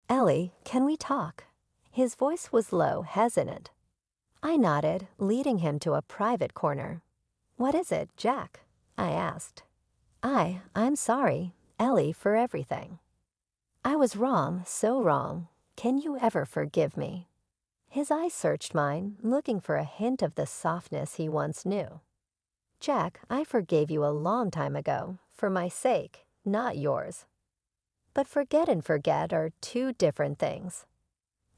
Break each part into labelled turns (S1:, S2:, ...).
S1: "Ellie, can we talk?" His voice was low, hesitant. I nodded, leading him to a private corner. "What is it, Jack?" I asked. I'm sorry, Ellie, for everything. I was wrong, so wrong. Can you ever forgive me?" His eyes searched mine, looking for a hint of the softness he once knew. "Jack, I forgave you a long time ago, for my sake, not yours. But forget and forget are two different things.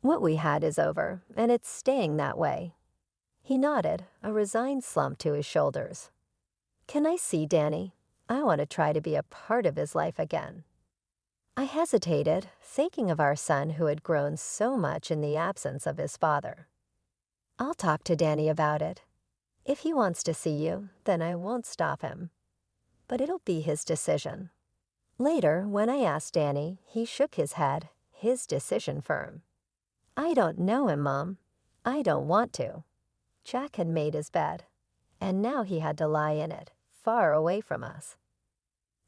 S1: What we had is over, and it's staying that way." He nodded, a resigned slump to his shoulders. "Can I see Danny? I want to try to be a part of his life again." I hesitated, thinking of our son who had grown so much in the absence of his father. "I'll talk to Danny about it. If he wants to see you, then I won't stop him. But it'll be his decision." Later, when I asked Danny, he shook his head, his decision firm. "I don't know him, Mom. I don't want to." Jack had made his bed, and now he had to lie in it, far away from us.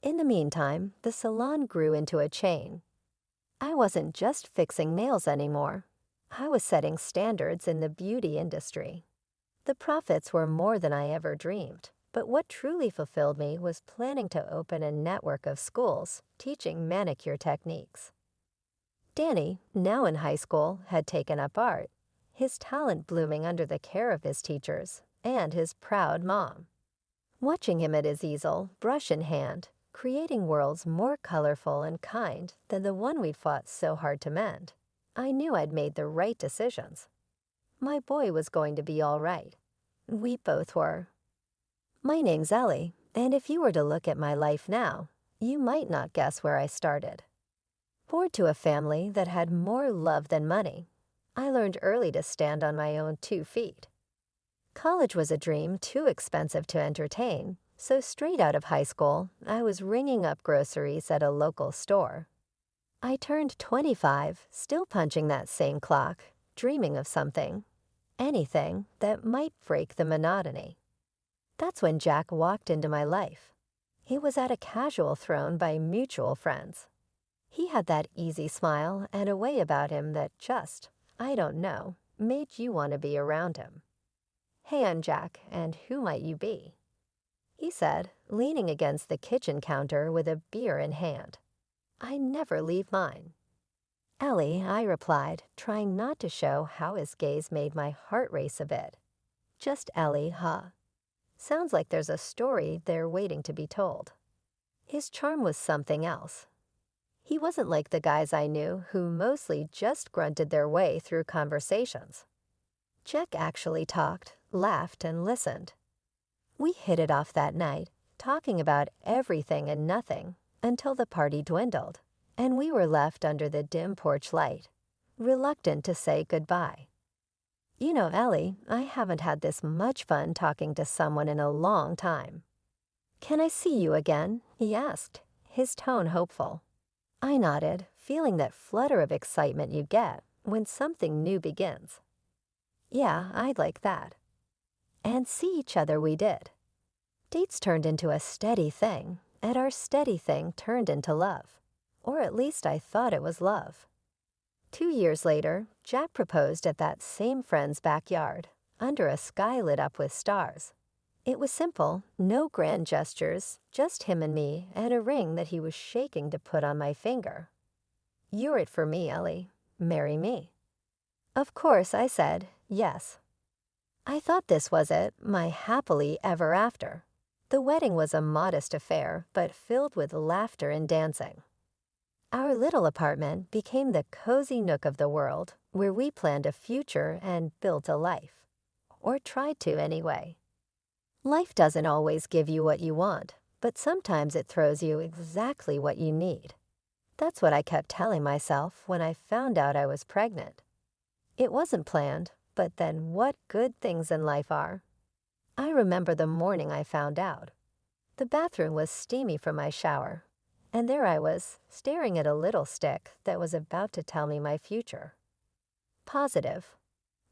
S1: In the meantime, the salon grew into a chain. I wasn't just fixing nails anymore. I was setting standards in the beauty industry. The profits were more than I ever dreamed, but what truly fulfilled me was planning to open a network of schools teaching manicure techniques. Danny, now in high school, had taken up art, his talent blooming under the care of his teachers and his proud mom. Watching him at his easel, brush in hand, creating worlds more colorful and kind than the one we'd fought so hard to mend, I knew I'd made the right decisions. My boy was going to be all right. We both were. My name's Ellie, and if you were to look at my life now, you might not guess where I started. Born to a family that had more love than money, I learned early to stand on my own 2 feet. College was a dream too expensive to entertain, so straight out of high school, I was ringing up groceries at a local store. I turned 25, still punching that same clock, dreaming of something, anything that might break the monotony. That's when Jack walked into my life. It was at a casual thrown by mutual friends. He had that easy smile and a way about him that just, I don't know, made you want to be around him. "Hey, I'm Jack, and who might you be?" he said, leaning against the kitchen counter with a beer in hand. "I never leave mine." "Ellie," I replied, trying not to show how his gaze made my heart race a bit. "Just Ellie, huh? Sounds like there's a story there waiting to be told." His charm was something else. He wasn't like the guys I knew who mostly just grunted their way through conversations. Jack actually talked, laughed, and listened. We hit it off that night, talking about everything and nothing, until the party dwindled, and we were left under the dim porch light, reluctant to say goodbye. "You know, Ellie, I haven't had this much fun talking to someone in a long time." "Can I see you again?" he asked, his tone hopeful. I nodded, feeling that flutter of excitement you get when something new begins. "Yeah, I'd like that." And see each other we did. Dates turned into a steady thing, and our steady thing turned into love. Or at least I thought it was love. 2 years later, Jack proposed at that same friend's backyard, under a sky lit up with stars. It was simple, no grand gestures, just him and me and a ring that he was shaking to put on my finger. "You're it for me, Ellie. Marry me." Of course, I said, yes. I thought this was it, my happily ever after. The wedding was a modest affair, but filled with laughter and dancing. Our little apartment became the cozy nook of the world, where we planned a future and built a life. Or tried to, anyway. Life doesn't always give you what you want, but sometimes it throws you exactly what you need. That's what I kept telling myself when I found out I was pregnant. It wasn't planned, but then what good things in life are. I remember the morning I found out. The bathroom was steamy from my shower, and there I was, staring at a little stick that was about to tell me my future. Positive.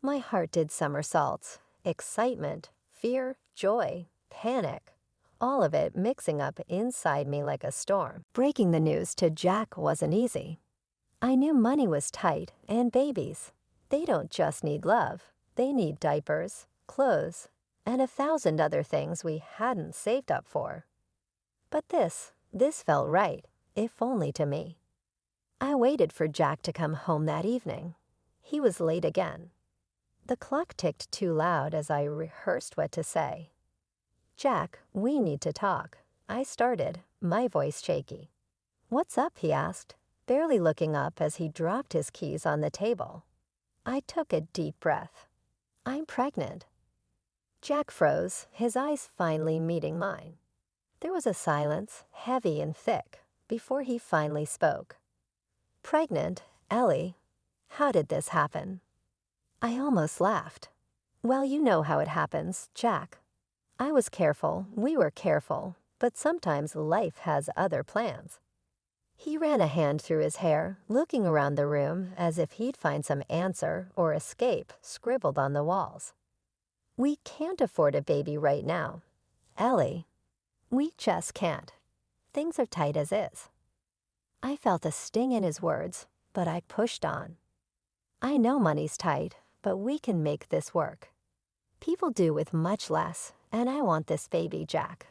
S1: My heart did somersaults, excitement, fear, joy, panic, all of it mixing up inside me like a storm. Breaking the news to Jack wasn't easy. I knew money was tight and babies. They don't just need love. They need diapers, clothes, and 1,000 other things we hadn't saved up for. But this felt right, if only to me. I waited for Jack to come home that evening. He was late again. The clock ticked too loud as I rehearsed what to say. "Jack, we need to talk," I started, my voice shaky. "What's up?" he asked, barely looking up as he dropped his keys on the table. I took a deep breath. "I'm pregnant." Jack froze, his eyes finally meeting mine. There was a silence, heavy and thick, before he finally spoke. "Pregnant, Ellie? How did this happen?" I almost laughed. "Well, you know how it happens, Jack. I was careful, we were careful, but sometimes life has other plans." He ran a hand through his hair, looking around the room as if he'd find some answer or escape scribbled on the walls. "We can't afford a baby right now. Ellie, we just can't. Things are tight as is." I felt a sting in his words, but I pushed on. "I know money's tight, but we can make this work. People do with much less, and I want this baby, Jack.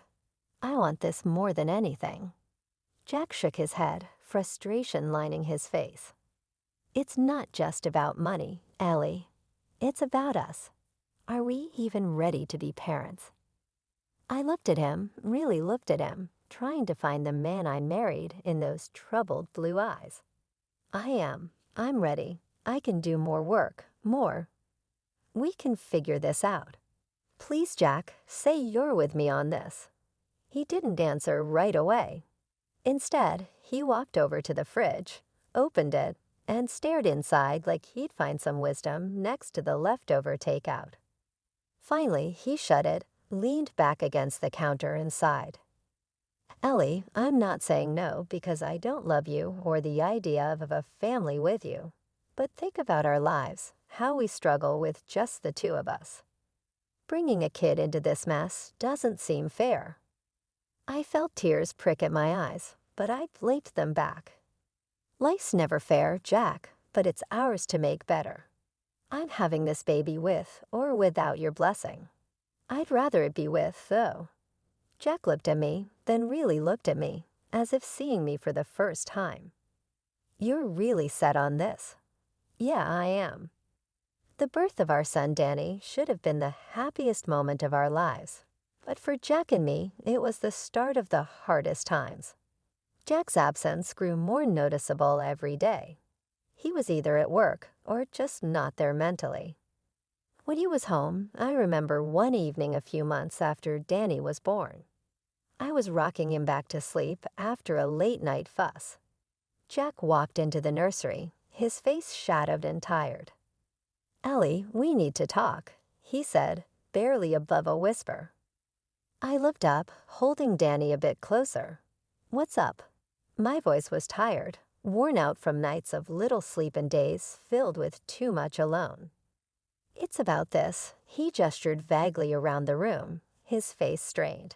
S1: I want this more than anything." Jack shook his head, frustration lining his face. "It's not just about money, Ellie. It's about us. Are we even ready to be parents?" I looked at him, really looked at him, trying to find the man I married in those troubled blue eyes. "I am. I'm ready. I can do more work, more. We can figure this out. Please, Jack, say you're with me on this." He didn't answer right away. Instead, he walked over to the fridge, opened it, and stared inside like he'd find some wisdom next to the leftover takeout. Finally, he shut it, leaned back against the counter and sighed. "Ellie, I'm not saying no because I don't love you or the idea of a family with you. But think about our lives, how we struggle with just the two of us. Bringing a kid into this mess doesn't seem fair." I felt tears prick at my eyes, but I blinked them back. "Life's never fair, Jack, but it's ours to make better. I'm having this baby with or without your blessing. I'd rather it be with, though." Jack looked at me, then really looked at me, as if seeing me for the first time. "You're really set on this." "Yeah, I am." The birth of our son Danny should have been the happiest moment of our lives. But for Jack and me, it was the start of the hardest times. Jack's absence grew more noticeable every day. He was either at work or just not there mentally. When he was home, I remember one evening a few months after Danny was born. I was rocking him back to sleep after a late-night fuss. Jack walked into the nursery, his face shadowed and tired. "Ellie, we need to talk," he said, barely above a whisper. I looked up, holding Danny a bit closer. "What's up?" My voice was tired, worn out from nights of little sleep and days filled with too much alone. "It's about this." He gestured vaguely around the room, his face strained.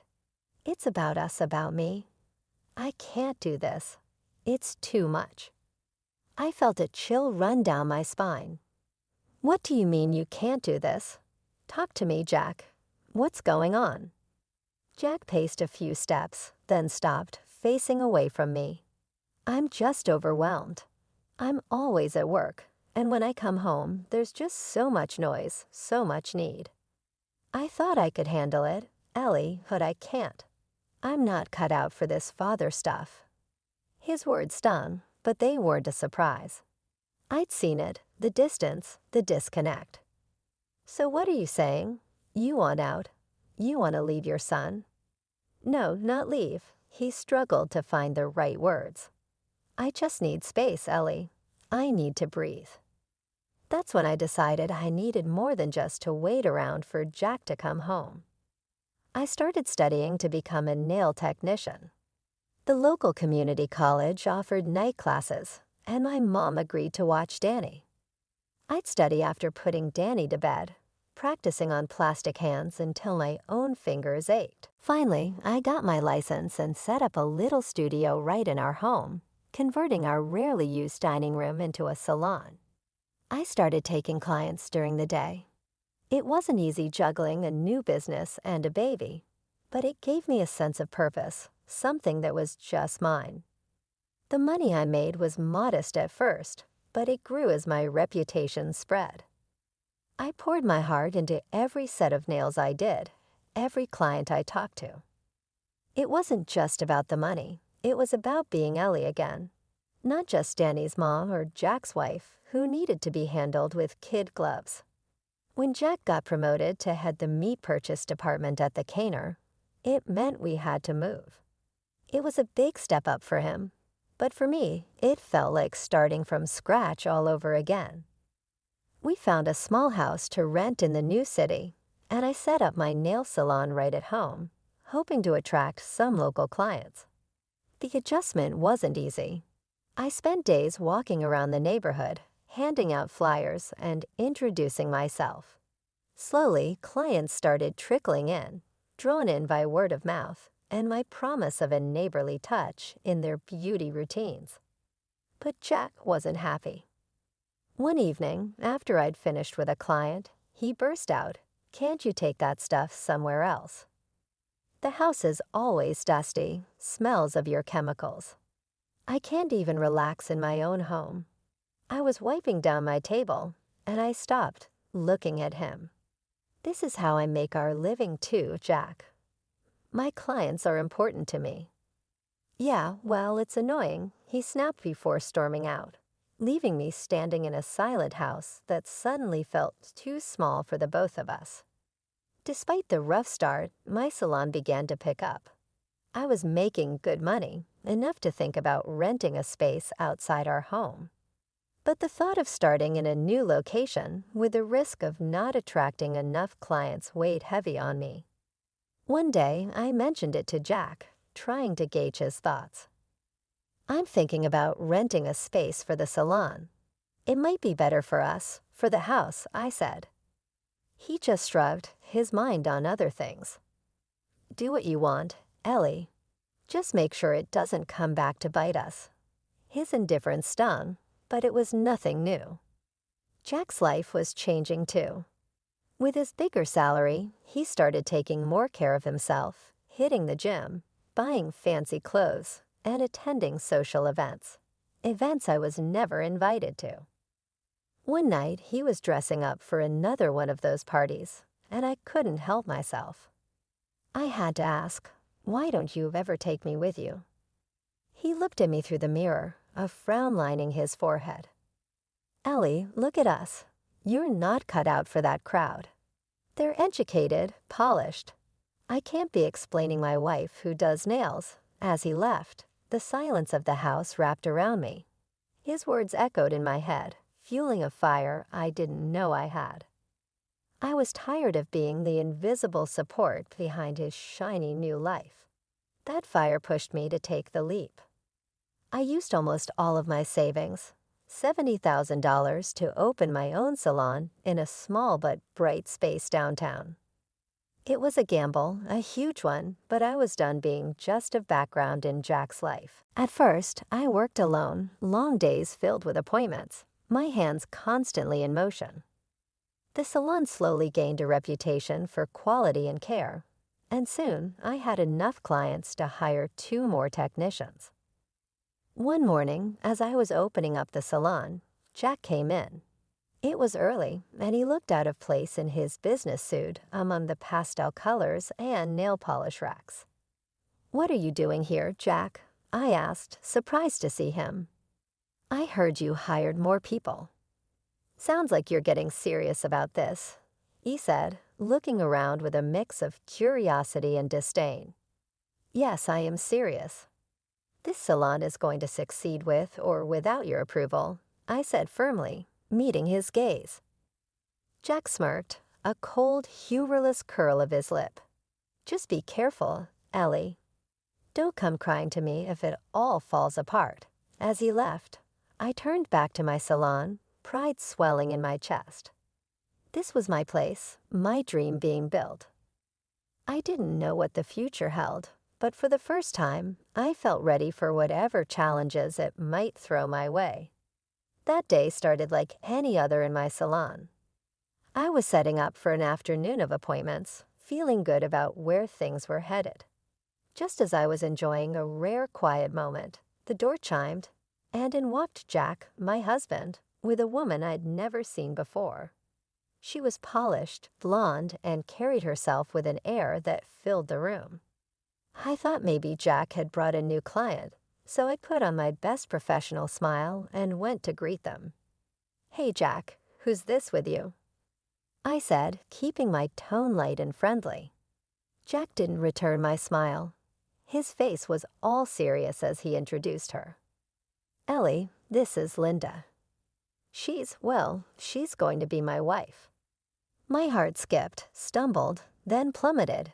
S1: "It's about us, about me. I can't do this. It's too much." I felt a chill run down my spine. "What do you mean you can't do this? Talk to me, Jack. What's going on?" Jack paced a few steps, then stopped, facing away from me. "I'm just overwhelmed. I'm always at work, and when I come home, there's just so much noise, so much need. I thought I could handle it, Ellie, but I can't. I'm not cut out for this father stuff." His words stung, but they weren't a surprise. I'd seen it, the distance, the disconnect. "So what are you saying? You want out. You want to leave your son?" "No, not leave." He struggled to find the right words. "I just need space, Ellie. I need to breathe." That's when I decided I needed more than just to wait around for Jack to come home. I started studying to become a nail technician. The local community college offered night classes, and my mom agreed to watch Danny. I'd study after putting Danny to bed, practicing on plastic hands until my own fingers ached. Finally, I got my license and set up a little studio right in our home, converting our rarely used dining room into a salon. I started taking clients during the day. It wasn't easy juggling a new business and a baby, but it gave me a sense of purpose, something that was just mine. The money I made was modest at first, but it grew as my reputation spread. I poured my heart into every set of nails I did, every client I talked to. It wasn't just about the money. It was about being Ellie again. Not just Danny's mom or Jack's wife, who needed to be handled with kid gloves. When Jack got promoted to head the meat purchase department at the canner, it meant we had to move. It was a big step up for him, but for me, it felt like starting from scratch all over again. We found a small house to rent in the new city, and I set up my nail salon right at home, hoping to attract some local clients. The adjustment wasn't easy. I spent days walking around the neighborhood, handing out flyers and introducing myself. Slowly, clients started trickling in, drawn in by word of mouth and my promise of a neighborly touch in their beauty routines. But Jack wasn't happy. One evening, after I'd finished with a client, he burst out, "Can't you take that stuff somewhere else? The house is always dusty, smells of your chemicals. I can't even relax in my own home." I was wiping down my table, and I stopped, looking at him. "This is how I make our living too, Jack. My clients are important to me." "Yeah, well, it's annoying," he snapped before storming out, leaving me standing in a silent house that suddenly felt too small for the both of us. Despite the rough start, my salon began to pick up. I was making good money, enough to think about renting a space outside our home. But the thought of starting in a new location with the risk of not attracting enough clients weighed heavy on me. One day, I mentioned it to Jack, trying to gauge his thoughts. "I'm thinking about renting a space for the salon. It might be better for us, for the house," I said. He just shrugged, his mind on other things. "Do what you want, Ellie. Just make sure it doesn't come back to bite us." His indifference stung, but it was nothing new. Jack's life was changing too. With his bigger salary, he started taking more care of himself, hitting the gym, buying fancy clothes, and attending social events. Events I was never invited to. One night, he was dressing up for another one of those parties, and I couldn't help myself. I had to ask, "Why don't you ever take me with you?" He looked at me through the mirror, a frown lining his forehead. "Ellie, look at us. You're not cut out for that crowd. They're educated, polished. I can't be explaining my wife who does nails." As he left, the silence of the house wrapped around me. His words echoed in my head, fueling a fire I didn't know I had. I was tired of being the invisible support behind his shiny new life. That fire pushed me to take the leap. I used almost all of my savings, $70,000, to open my own salon in a small but bright space downtown. It was a gamble, a huge one, but I was done being just a background in Jack's life. At first, I worked alone, long days filled with appointments, my hands constantly in motion. The salon slowly gained a reputation for quality and care, and soon I had enough clients to hire 2 more technicians. One morning, as I was opening up the salon, Jack came in. It was early, and he looked out of place in his business suit among the pastel colors and nail polish racks. "What are you doing here, Jack?" I asked, surprised to see him. "I heard you hired more people." "Sounds like you're getting serious about this," he said, looking around with a mix of curiosity and disdain. "Yes, I am serious. This salon is going to succeed with or without your approval," I said firmly, meeting his gaze. Jack smirked, a cold, humorless curl of his lip. "Just be careful, Ellie. Don't come crying to me if it all falls apart." As he left, I turned back to my salon, pride swelling in my chest. This was my place, my dream being built. I didn't know what the future held, but for the first time, I felt ready for whatever challenges it might throw my way. That day started like any other in my salon. I was setting up for an afternoon of appointments, feeling good about where things were headed. Just as I was enjoying a rare quiet moment, the door chimed, and in walked Jack, my husband, with a woman I'd never seen before. She was polished, blonde, and carried herself with an air that filled the room. I thought maybe Jack had brought a new client, so I put on my best professional smile and went to greet them. "Hey, Jack, who's this with you?" I said, keeping my tone light and friendly. Jack didn't return my smile. His face was all serious as he introduced her. "Ellie, this is Linda. She's going to be my wife." My heart skipped, stumbled, then plummeted.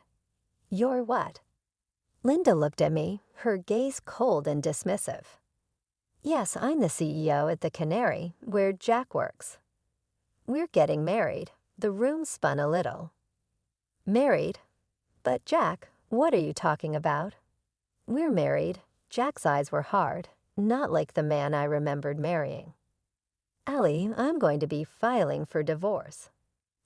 S1: "You're what?" Linda looked at me, her gaze cold and dismissive. "Yes, I'm the CEO at the Canary, where Jack works. We're getting married." The room spun a little. "Married? But Jack, what are you talking about?" "We're married." Jack's eyes were hard, not like the man I remembered marrying. "Ellie, I'm going to be filing for divorce.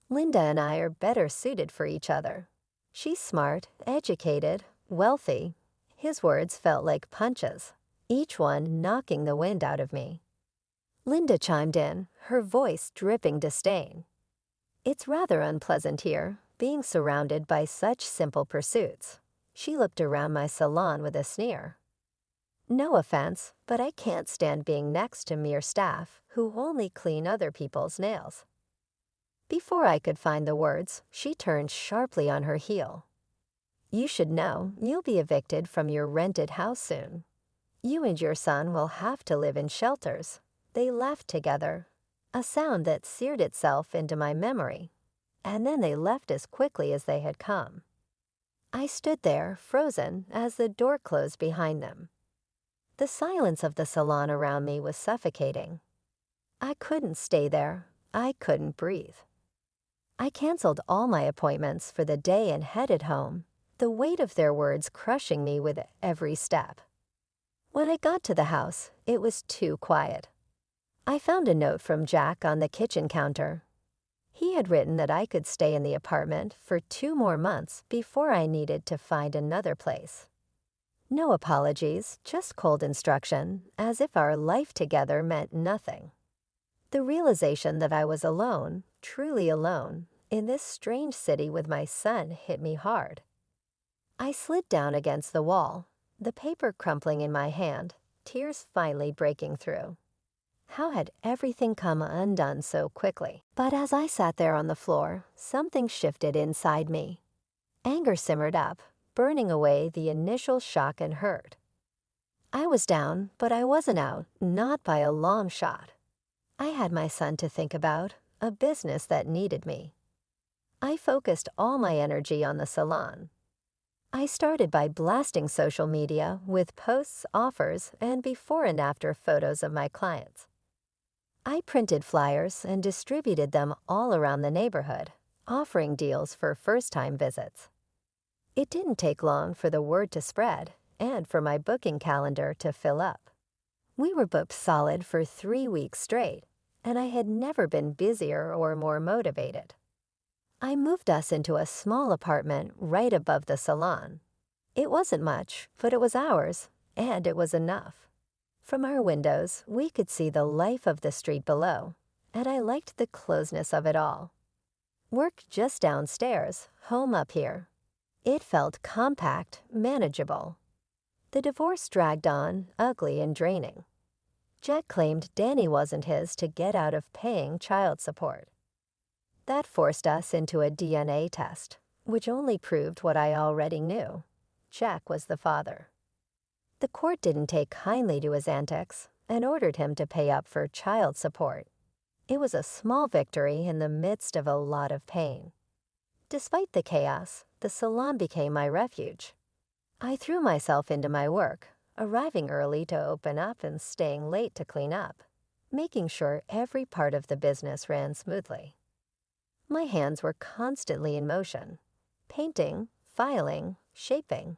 S1: Linda and I are better suited for each other. She's smart, educated, wealthy." His words felt like punches, each one knocking the wind out of me. Linda chimed in, her voice dripping disdain. "It's rather unpleasant here, being surrounded by such simple pursuits." She looked around my salon with a sneer. "No offense, but I can't stand being next to mere staff who only clean other people's nails." Before I could find the words, she turned sharply on her heel. "You should know you'll be evicted from your rented house soon. You and your son will have to live in shelters." They laughed together, a sound that seared itself into my memory, and then they left as quickly as they had come. I stood there, frozen, as the door closed behind them. The silence of the salon around me was suffocating. I couldn't stay there. I couldn't breathe. I canceled all my appointments for the day and headed home, the weight of their words crushing me with every step. When I got to the house, it was too quiet. I found a note from Jack on the kitchen counter. He had written that I could stay in the apartment for 2 more months before I needed to find another place. No apologies, just cold instruction, as if our life together meant nothing. The realization that I was alone, truly alone, in this strange city with my son hit me hard. I slid down against the wall, the paper crumpling in my hand, tears finally breaking through. How had everything come undone so quickly? But as I sat there on the floor, something shifted inside me. Anger simmered up, burning away the initial shock and hurt. I was down, but I wasn't out, not by a long shot. I had my son to think about, a business that needed me. I focused all my energy on the salon. I started by blasting social media with posts, offers, and before and after photos of my clients. I printed flyers and distributed them all around the neighborhood, offering deals for first-time visits. It didn't take long for the word to spread and for my booking calendar to fill up. We were booked solid for 3 weeks straight, and I had never been busier or more motivated. I moved us into a small apartment right above the salon. It wasn't much, but it was ours, and it was enough. From our windows, we could see the life of the street below, and I liked the closeness of it all. Work just downstairs, home up here. It felt compact, manageable. The divorce dragged on, ugly and draining. Jack claimed Danny wasn't his to get out of paying child support. That forced us into a DNA test, which only proved what I already knew. Jack was the father. The court didn't take kindly to his antics and ordered him to pay up for child support. It was a small victory in the midst of a lot of pain. Despite the chaos, the salon became my refuge. I threw myself into my work, arriving early to open up and staying late to clean up, making sure every part of the business ran smoothly. My hands were constantly in motion, painting, filing, shaping.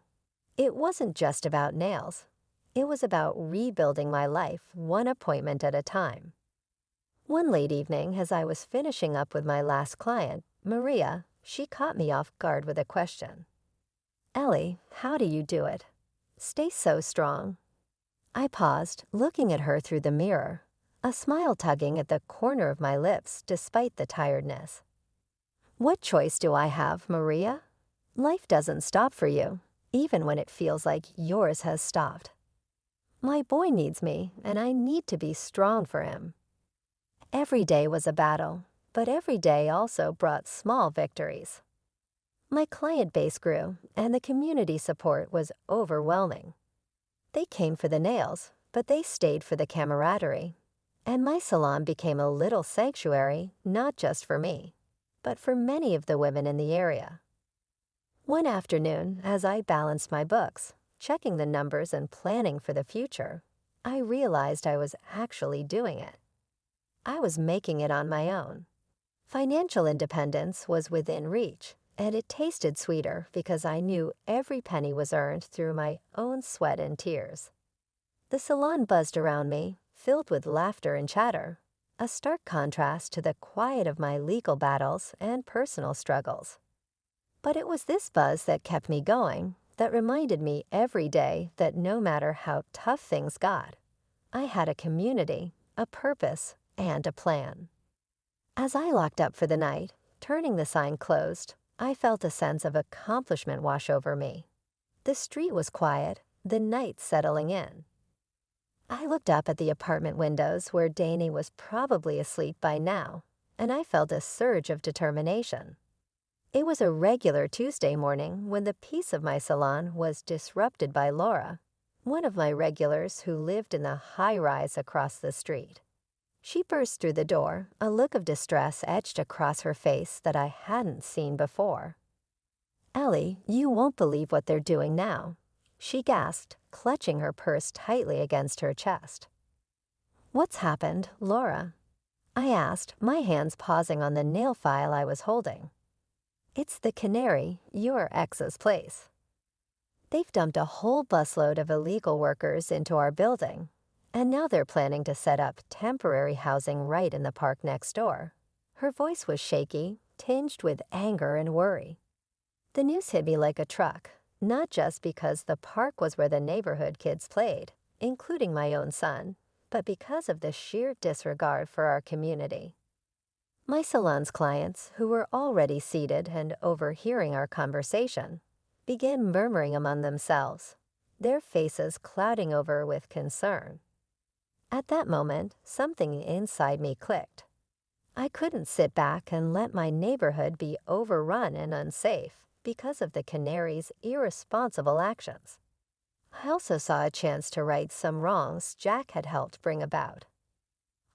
S1: It wasn't just about nails. It was about rebuilding my life one appointment at a time. One late evening, as I was finishing up with my last client, Maria, she caught me off guard with a question. "Ellie, how do you do it? Stay so strong." I paused, looking at her through the mirror, a smile tugging at the corner of my lips despite the tiredness. "What choice do I have, Maria? Life doesn't stop for you, even when it feels like yours has stopped. My boy needs me, and I need to be strong for him." Every day was a battle, but every day also brought small victories. My client base grew, and the community support was overwhelming. They came for the nails, but they stayed for the camaraderie. And my salon became a little sanctuary, not just for me, but for many of the women in the area. One afternoon, as I balanced my books, checking the numbers and planning for the future, I realized I was actually doing it. I was making it on my own. Financial independence was within reach, and it tasted sweeter because I knew every penny was earned through my own sweat and tears. The salon buzzed around me, filled with laughter and chatter, a stark contrast to the quiet of my legal battles and personal struggles. But it was this buzz that kept me going, that reminded me every day that no matter how tough things got, I had a community, a purpose, and a plan. As I locked up for the night, turning the sign closed, I felt a sense of accomplishment wash over me. The street was quiet, the night settling in. I looked up at the apartment windows where Danny was probably asleep by now, and I felt a surge of determination. It was a regular Tuesday morning when the peace of my salon was disrupted by Laura, one of my regulars who lived in the high-rise across the street. She burst through the door, a look of distress etched across her face that I hadn't seen before. "Ellie, you won't believe what they're doing now," she gasped, clutching her purse tightly against her chest. "What's happened, Laura?" I asked, my hands pausing on the nail file I was holding. "It's the Canary, your ex's place. They've dumped a whole busload of illegal workers into our building, and now they're planning to set up temporary housing right in the park next door." Her voice was shaky, tinged with anger and worry. The news hit me like a truck, not just because the park was where the neighborhood kids played, including my own son, but because of the sheer disregard for our community. My salon's clients, who were already seated and overhearing our conversation, began murmuring among themselves, their faces clouding over with concern. At that moment, something inside me clicked. I couldn't sit back and let my neighborhood be overrun and unsafe because of the Canary's irresponsible actions. I also saw a chance to right some wrongs Jack had helped bring about.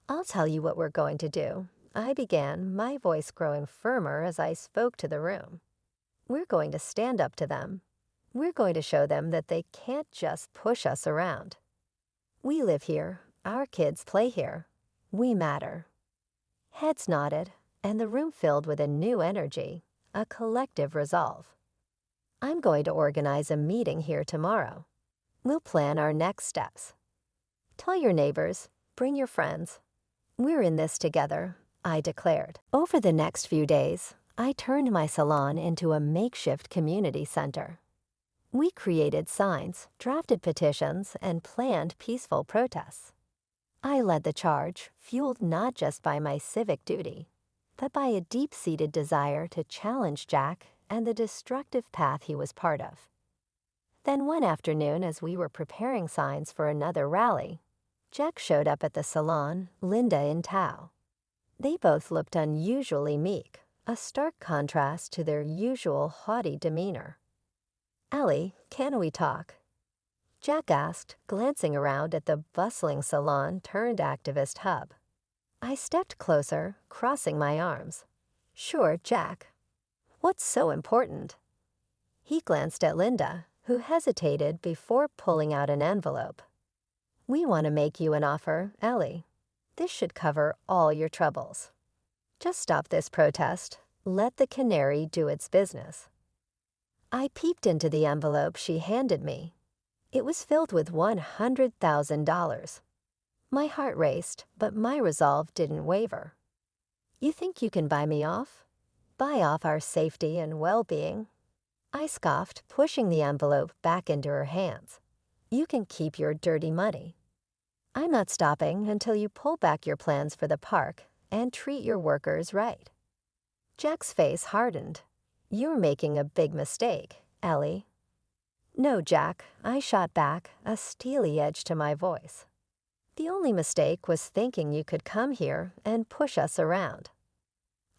S1: "I'll tell you what we're going to do," I began, my voice growing firmer as I spoke to the room. "We're going to stand up to them. We're going to show them that they can't just push us around. We live here. Our kids play here. We matter." Heads nodded, and the room filled with a new energy, a collective resolve. "I'm going to organize a meeting here tomorrow. We'll plan our next steps. Tell your neighbors, bring your friends. We're in this together," I declared. Over the next few days, I turned my salon into a makeshift community center. We created signs, drafted petitions, and planned peaceful protests. I led the charge, fueled not just by my civic duty, but by a deep-seated desire to challenge Jack and the destructive path he was part of. Then one afternoon, as we were preparing signs for another rally, Jack showed up at the salon, Linda in tow. They both looked unusually meek, a stark contrast to their usual haughty demeanor. "Ellie, can we talk?" Jack asked, glancing around at the bustling salon-turned-activist hub. I stepped closer, crossing my arms. "Sure, Jack. What's so important?" He glanced at Linda, who hesitated before pulling out an envelope. "We want to make you an offer, Ellie. This should cover all your troubles. Just stop this protest. Let the Canary do its business." I peeked into the envelope she handed me. It was filled with $100,000. My heart raced, but my resolve didn't waver. You think you can buy me off? Buy off our safety and well-being? I scoffed, pushing the envelope back into her hands. You can keep your dirty money. I'm not stopping until you pull back your plans for the park and treat your workers right. Jack's face hardened. You're making a big mistake, Ellie. No, Jack, I shot back, a steely edge to my voice. The only mistake was thinking you could come here and push us around.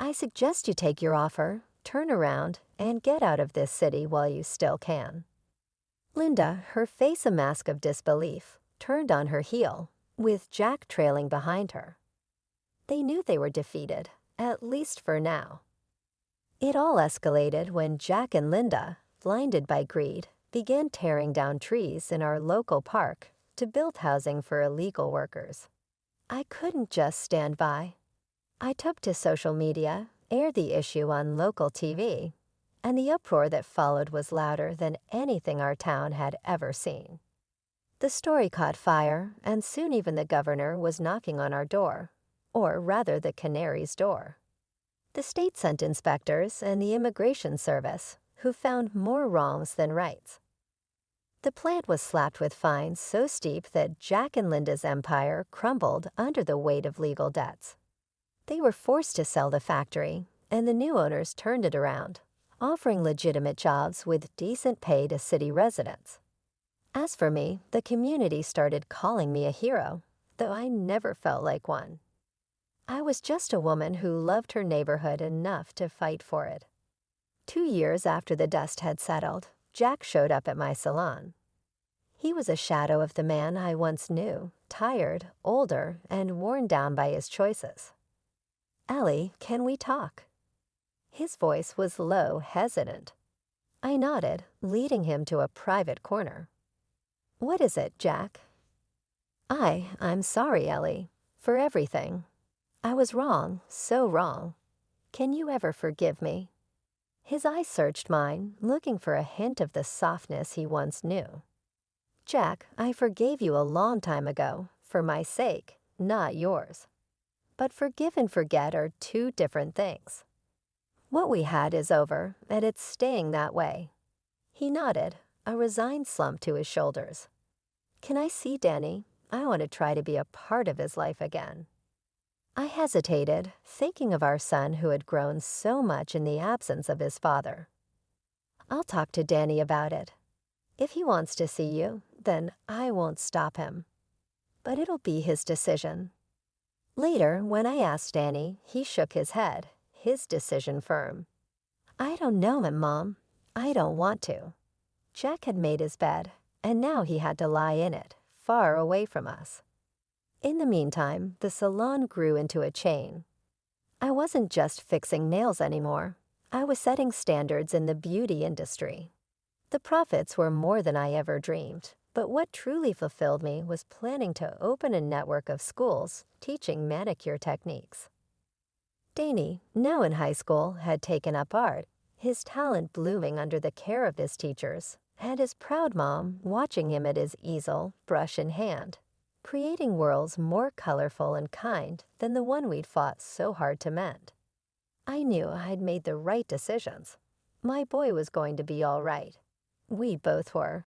S1: I suggest you take your offer, turn around, and get out of this city while you still can. Linda, her face a mask of disbelief, turned on her heel, with Jack trailing behind her. They knew they were defeated, at least for now. It all escalated when Jack and Linda, blinded by greed, began tearing down trees in our local park to build housing for illegal workers. I couldn't just stand by. I took to social media, aired the issue on local TV, and the uproar that followed was louder than anything our town had ever seen. The story caught fire, and soon even the governor was knocking on our door, or rather the canary's door. The state sent inspectors and the immigration service, who found more wrongs than rights. The plant was slapped with fines so steep that Jack and Linda's empire crumbled under the weight of legal debts. They were forced to sell the factory, and the new owners turned it around, offering legitimate jobs with decent pay to city residents. As for me, the community started calling me a hero, though I never felt like one. I was just a woman who loved her neighborhood enough to fight for it. 2 years after the dust had settled, Jack showed up at my salon. He was a shadow of the man I once knew, tired, older, and worn down by his choices. Ellie, can we talk? His voice was low, hesitant. I nodded, leading him to a private corner. What is it, Jack? I'm sorry, Ellie, for everything. I was wrong, so wrong. Can you ever forgive me? His eyes searched mine, looking for a hint of the softness he once knew. Jack, I forgave you a long time ago, for my sake, not yours. But forgive and forget are two different things. What we had is over, and it's staying that way. He nodded, a resigned slump to his shoulders. Can I see Danny? I want to try to be a part of his life again. I hesitated, thinking of our son who had grown so much in the absence of his father. I'll talk to Danny about it. If he wants to see you, then I won't stop him. But it'll be his decision. Later, when I asked Danny, he shook his head, his decision firm. I don't know him, Mom. I don't want to. Jack had made his bed, and now he had to lie in it, far away from us. In the meantime, the salon grew into a chain. I wasn't just fixing nails anymore. I was setting standards in the beauty industry. The profits were more than I ever dreamed, but what truly fulfilled me was planning to open a network of schools teaching manicure techniques. Danny, now in high school, had taken up art, his talent blooming under the care of his teachers, and his proud mom watching him at his easel, brush in hand, creating worlds more colorful and kind than the one we'd fought so hard to mend. I knew I'd made the right decisions. My boy was going to be all right. We both were.